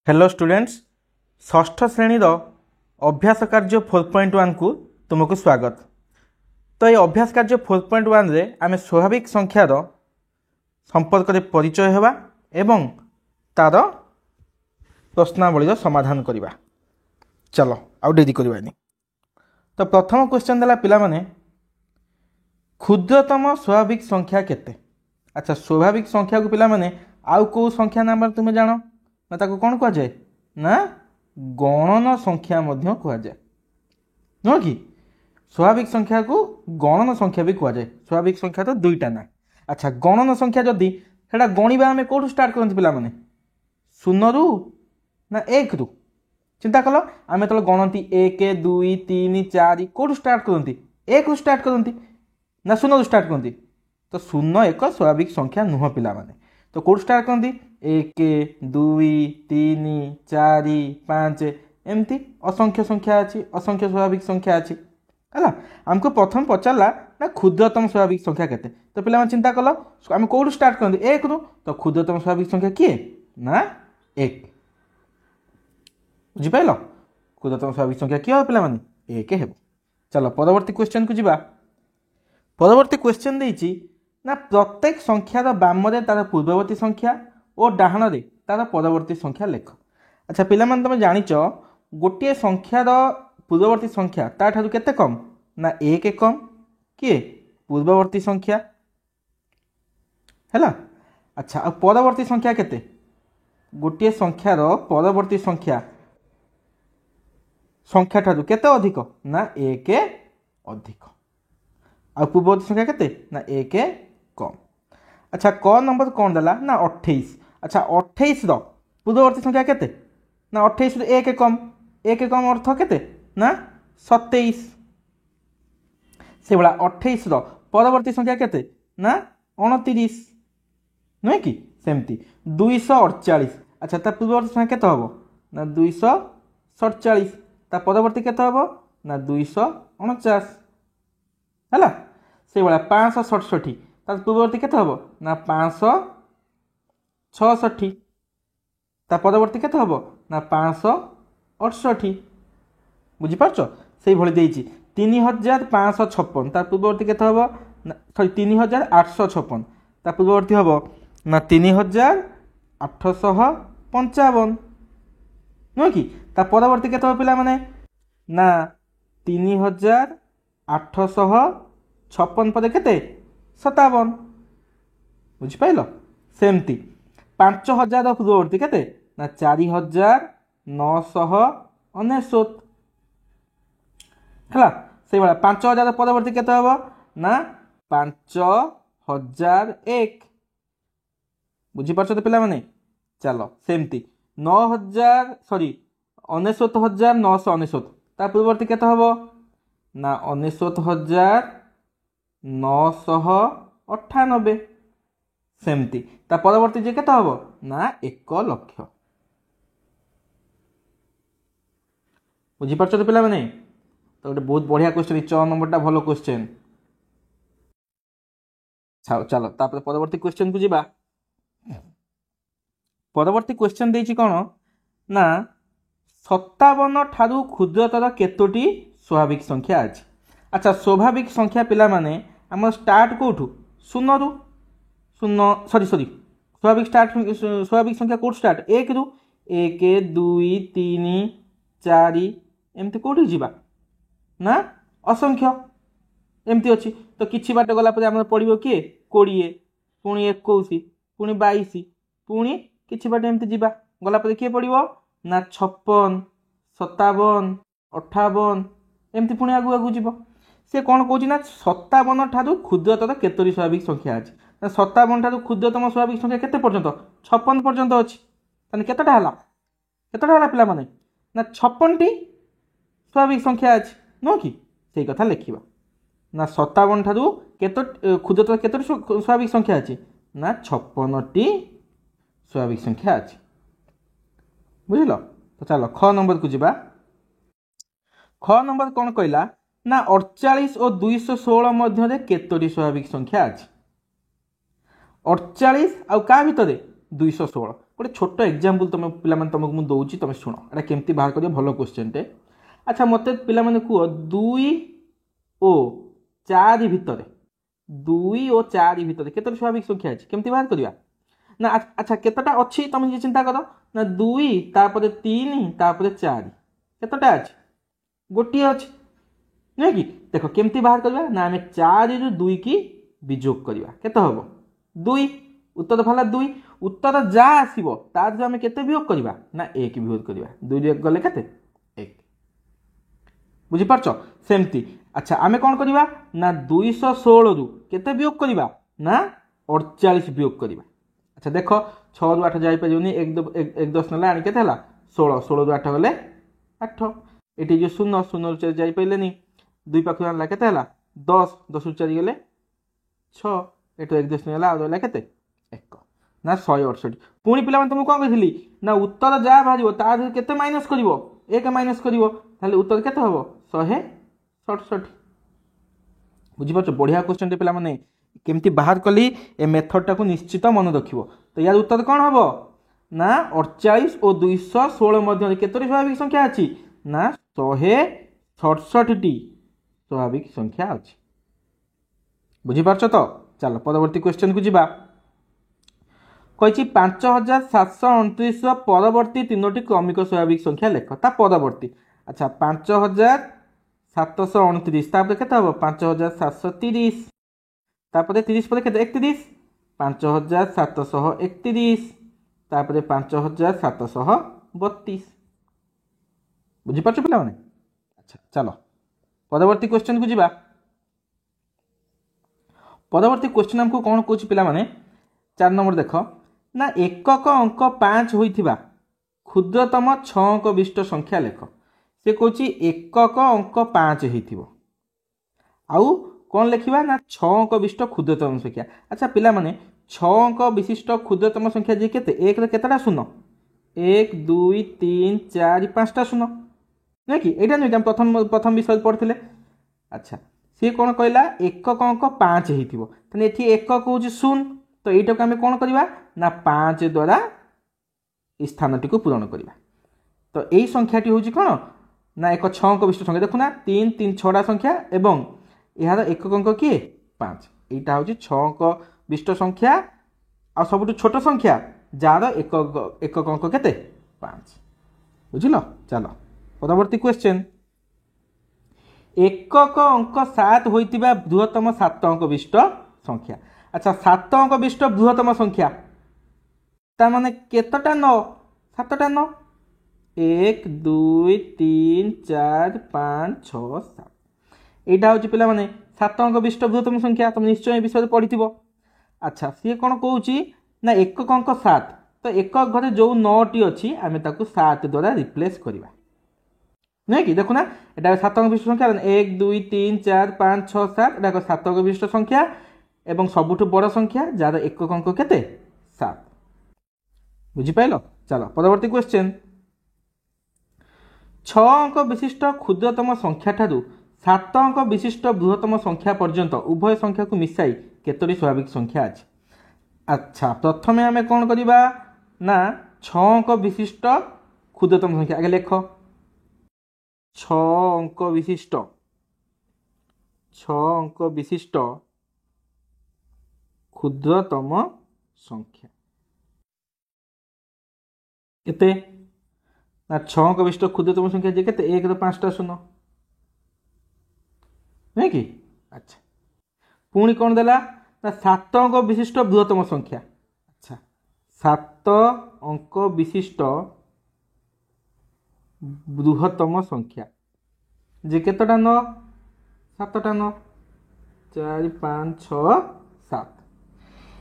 Hello students षष्ठ श्रेणी अभ्यास कार्य 4.1 को तुमको स्वागत। तो ये अभ्यास कार्य 4.1 रे आमे स्वाभाविक संख्यार संपर्क में परिचय होगा एवं तार प्रश्नावली समाधान करवा। चलो आउ डेरी करवानी। तो प्रथम क्वेश्चन देला पिला माने क्षुद्रतम स्वाभाविक संख्या केते। अच्छा, स्वाभाविक संख्या को पिला माने आउ को संख्या नंबर तुम्हें जानो ना ताको कौन कह जाए ना गणन संख्या मध्य कह जाए नुह कि स्वाभाविक संख्या को गणन संख्या भी कह जाए। स्वाभाविक संख्या तो दुईटा ना। अच्छा, गणन संख्या जदि सेटा गणिबा आमे कोठु स्टार्ट करते पिला माने शून्य रु ना एक रु। चिंता कल आमे तो गणती 1 2 3 4 कोठु स्टार्ट करती एक रु स्टार्ट करती ना शून्य रु स्टार्ट करती। तो शून्य एक स्वाभाविक संख्या नुह पिला माने। तो कोठु स्टार्ट करती 1 2 3 4 5 एमती असंख्य संख्या अच्छी, असंख्य स्वाभाविक संख्या अच्छी है। आमको प्रथम पचारा ना क्षुद्रतम स्वाभाविक संख्या केते। तो पिला चिंता कल आम कौटू स्टार्ट करते एक रु। तो क्षुद्रतम स्वाभाविक संख्या किए ना एक। बुझिपाल क्षुद्रतम स्वाभाविक संख्या किए पिला माने एक हे। चलो परवर्ती क्वेश्चन को जीवा। परवर्ती क्वेश्चन देछि ना प्रत्येक संख्यार बामरे तार पूर्ववर्ती संख्या और डाहाणरे तार परवर्ती संख्या लेख। अच्छा पिला माने तुम जानिच गोटे संख्यार पूर्ववर्ती संख्या ता ठारू केते कम ना एक कम किए पूर्ववर्ती संख्या हैला। अच्छा आ परवर्ती संख्या केते गोटे संख्यार परवर्ती संख्या संख्या ठारू केते अधिक ना एक अधिक आ पूर्ववर्ती संख्या केते ना एक कम। अच्छा क नंबर कौन देला ना 28। अच्छा 28 रो पूर्ववर्ती संख्या केते ना 28 रो एक कम अर्थ केते ना 27। से बड़ा 28 रो परवर्ती संख्या केते ना 29 नुहे कि सेमती 248। अच्छा ता पूर्ववर्ती संख्या केते हबो ना 247। ता परवर्ती केते हबो ना 249 हैला। से बड़ा 567 तार पूर्ववर्ती केते हबो ना 566। ता परवर्ती केते हबो ना 568। बुझी पारछो सेही भली देइछि 3556 तार पूर्ववर्ती केते हबो ना सॉरी 3856 ता पूर्ववर्ती हबो ना 3855 नुह कि ता परवर्ती केते हबो पिला माने ना 3856 पदे केते 57। बुझिपाइल सेमती 5000 पूर्ववर्ती केते ना 4999 हैला। से बड़ा 5000 परवर्ती केते हबो ना 5001। बुझी पारछो तो पिला माने। चलो सेमती 9,999 ता पूर्ववर्ती केते हबो ना 19,998 सेमती ता परवर्ती जे केते हबो ना 1 लक्ष। बुझी पारछो तो पिला माने। तो गोटे बहुत बढ़िया क्वेश्चन 6 नंबरटा भलो क्वेश्चन। चलो तापर परवर्ती क्वेश्चन को जीवा। परवर्ती क्वेश्चन देछि कोन ना 57 ठारू क्षुद्रतर केतोटी स्वाभाविक संख्या अछि। अच्छा स्वाभाविक संख्या पिला माने हमर स्टार्ट कोठू शून्य रु शून्य सॉरी स्वाभाविक संख्या कोठ स्टार्ट एक रु 1 2 3 4 एमती कोठी जीवा ना असंख्य एमती अच्छी। तो किछि बाट गला पर हमर पड़िबो किए 20 पुणी 21 पुणी 22 पुणी किछि बाट एमती जीवा गला पर किए पड़िबो ना 56 57 58 एमती पुणी आगु आगु जीवो। से कौन कौच ना 57 ठारू क्षुद्रतर केतोटी स्वाभाविक संख्या अच्छी। 57 ठारू क्षुद्रतम स्वाभाविक संख्या केते पर्यंत 56 पर्यंत अच्छी। ताने केतेटा हला पिला माने ना 56 टी स्वाभाविक संख्या अच्छी नुह कि सेही कथा लिखिबा ना 57 ठारू क्षुद्रतर केतोटी स्वाभाविक संख्या अच्छी ना 56 टी स्वाभाविक संख्या अच्छी। बुझिल। तो चलो ख नंबर को जीवा। ख नंबर कौन कहला ना 48 और 216 मध्य केतोटी स्वाभाविक संख्या अच्छी। 48 आउ का भितर 216 गोटे छोट एग्जांपल तुम पे तुमको मुझे दूसरी तुम शुण एटा केमती बाहर कर भल क्वेश्चनटे। अच्छा मत पे कह 2 ओ 4 भितर 2 और 4 भितर केतोटी स्वाभाविक संख्या अच्छी केमती बाहर करवा ना। अच्छा केतटा अच्छी तुम ये चिंता कर ना 2 तापर 3 तापर 4 केतटा अच्छी गोटे अच्छी नुहे कि देख केमती बाहर करवा ना आम 4 रु 2 की विजोग करवा केत हम 2 उत्तर भला 2 उत्तर जहाँ आसो तार आम के वियोग करवा ना 1 वियोग करवा 2 रू 1 गले के 1 बुझीपार सेमती। अच्छा आम कौन करवा ना 216 रु केते वियोग करवा ना 48 वियोग करवा। अच्छा देख 6 रु 8 जापर 1 10 ना आने के 16 16 रु 8 गले 8 ये जो 0 0 रु 4 जापर 2 पाख आना के 10 10 रु 4 गले 6 ये 1 10 ना आगे के 1 ना 168 पुणी पे तुमको कौन कही ना उत्तर जहाँ बाहर तार के माइनस कर 1 माइनस कर उत्तर के हम 167 बुझीपार बढ़िया क्वेश्चन पे मैंने केमती बाहर कली ए मेथड टाक निश्चित मन रख तो यार उत्तर कौन हम ना 48 और 216 मध्य केतोटी स्वाभाविक संख्या अच्छी ना 167 स्वाभाविक संख्या अच्छी बुझीपार तो चलो परवर्ती क्वेश्चन को जीवा कही 5729 परवर्ती 3टी क्रमिक स्वाभाविक संख्या लेख ता परवर्ती। अच्छा 5729 तापर केते हम 5730 तापर 30 पर केते 31 5731 तापर 5732 बुझीपार पे। अच्छा चलो परवर्ती क्वेश्चन को जीवा परवर्ती क्वेश्चन हमको कौन कौच पे 4 नंबर देख ना एकक अंक 5 होइथिबा क्षुद्रतम 6 अंक विशिष्ट संख्या लेख से कौच एकक अंक 5 होइथिबो आउ कौन लिखा ना 6 अंक विशिष्ट क्षुद्रतम संख्या। अच्छा पिला माने 6 अंक विशिष्ट क्षुद्रतम संख्या जी केते 1 रे केतेटा शून्य 1 2 3 4 5टा शून्य नहीं कि एटा नहीं प्रथम प्रथम विषय पढ़ते। अच्छा सी कौन कहला एकक अंक 5 होइथिबो तने एठी एकक होउची 0 तो यटा को आम कौन करवा ना 5 द्वारा स्थान टी पूरण करवा तो यही संख्याटी हूँ कौन ना एक 6 अंक विशिष्ट संख्या देखुना 3 3 6टा संख्या एवं यार एकक अंक किए 5 यहाँ हूँ 6 अंक विशिष्ट संख्या आ सब छोट संख्या जार एकक अंक केते 5 बुझल। चलो परवर्ती क्वेश्चन एकक अंक 7 होइतिबा बृहत्तम 7 अंक विशिष्ट संख्या। अच्छा 7 अंक विशिष्ट बृहत्तम संख्या ता माने केतटा 9 7टा 9 1 2 3 4 5 6 7 एटा हूँ पे 7 अंक विशिष्ट बृहत्तम संख्या तुम निश्चय विषय पढ़ी। अच्छा सी कौन कौच ना एकक अंक 7 तो एकक घरे जो 9टी अच्छी आम 7 द्वारा रिप्लेस करवा नहीं कि देखुना यहाँ 7 अंक विशिष्ट संख्या 1 2 3 4 5 6 7 एटा 7 अंक विशिष्ट संख्या एवं सबुठु बड़ संख्या जार एकक अंक केते 7 बुझिपाइल। चलो परवर्ती क्वेश्चन 6 अंक विशिष्ट क्षुद्रतम संख्या ठारू 7 अंक विशिष्ट बृहत्तम संख्या पर्यंत उभय संख्या को मिसाई केतोटी स्वाभाविक संख्या अछि। अच्छा प्रथमे आमे कौन करवा ना 6 अंक विशिष्ट क्षुद्रतम संख्या आगे लेख 6 अंक विशिष्ट क्षुद्रतम संख्या केते ना 6 अंक विशिष्ट क्षुद्रतम संख्या जे केते 1 रो 5टा शून्य नहीं कि। अच्छा पुणी कौन देला ना 7 अंक विशिष्ट बृहत्तम संख्या। अच्छा 7 अंक विशिष्ट बृहत्तम संख्या जे केतटा 9 7टा 9 4 5 6 7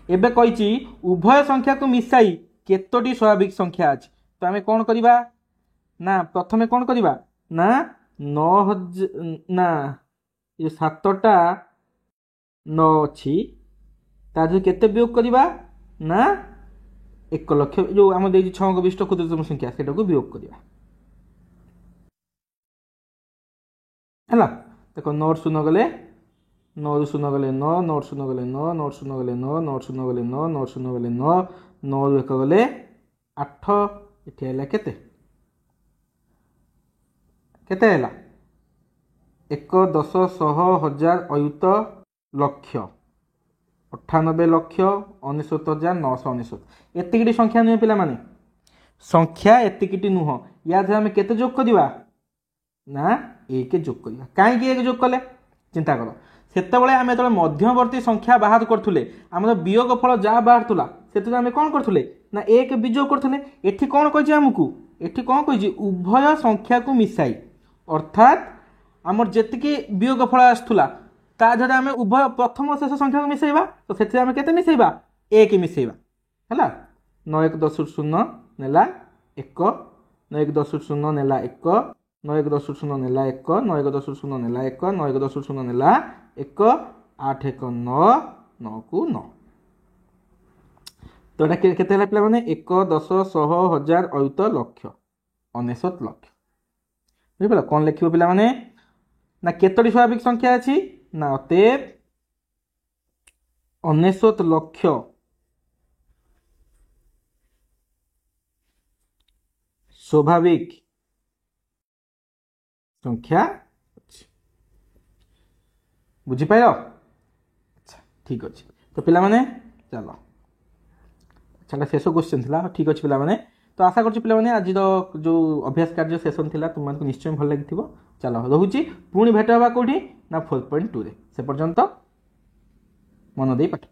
एबे कहिची उभय संख्या को मिसाई केतोटी स्वाभाविक संख्या अछि तो आमे कौन करवा ना प्रथमे कौन करवा ना 9 ना ये 7टा 9 अच्छी तार केते वियोग करवा ना 1 लाख जो आम 6 अंक विशिष्ट क्षुद्रतम संख्या से वियोग करवा है देख 9 शून्य गले 9 शून्य गले 9 9 शून्य गले 9 9 शून्य गले 9 9 शून्य गले 9 9 शून्य गले 9 9 1 गले आठ एठी हैला केते केते हैला 1 10 100 1000 अयुत लक्ष 98 लक्ष 99,999 एतिकिटी संख्या नुहे पिला माने संख्या एतिकिटी नुह या आम केते जोग करवा ना एक जोग करवा कहीं एक जोग कले चिंता कर सेतबले आम जो मध्यवर्ती संख्या बाहर करथुले आमर वियोग फल जहाँ बाहर से आम कौन करथुले ना एक विजोग करथुले एठी कौन कहिछि हमकु एठी कौन कहिछि उभय संख्या को मिसाई अर्थात आमर जेतिकी वियोग फल आसुला ता जदि आम उभय प्रथम और शेष संख्या को मिसेबा तो से आम केते मिसेबा एक मिसेबा हैला 9 1 10 0 नेला 1 9 1 10 0 नेला 1 9 1 10 0 नेला 1 9 1 10 0 नेला 1 9 1 10 0 नेला 1 8 1 9 9 को 9 तो एटा केते हैला पिला माने 1 10 100 1000 अयुत लक्ष 99 लक्ष बुझिपला कोन लिखिबो पिला माने ना केतोटी स्वाभाविक संख्या अछि ना अतएव 99 लक्ष स्वाभाविक संख्या बुझीपार अच्छा ठीक अच्छे तो पिला माने चलो अच्छा शेष क्वेश्चन थिला ठीक अच्छे पिला माने तो आशा करछि पिला माने आज जो अभ्यास कार्य सेशन थिला तुम मानक निश्चय भल लागिथिबो चलो रहूची पुणी भेट हवा कोठी ना 4.2 रे से पर्यंत मन देई पाठ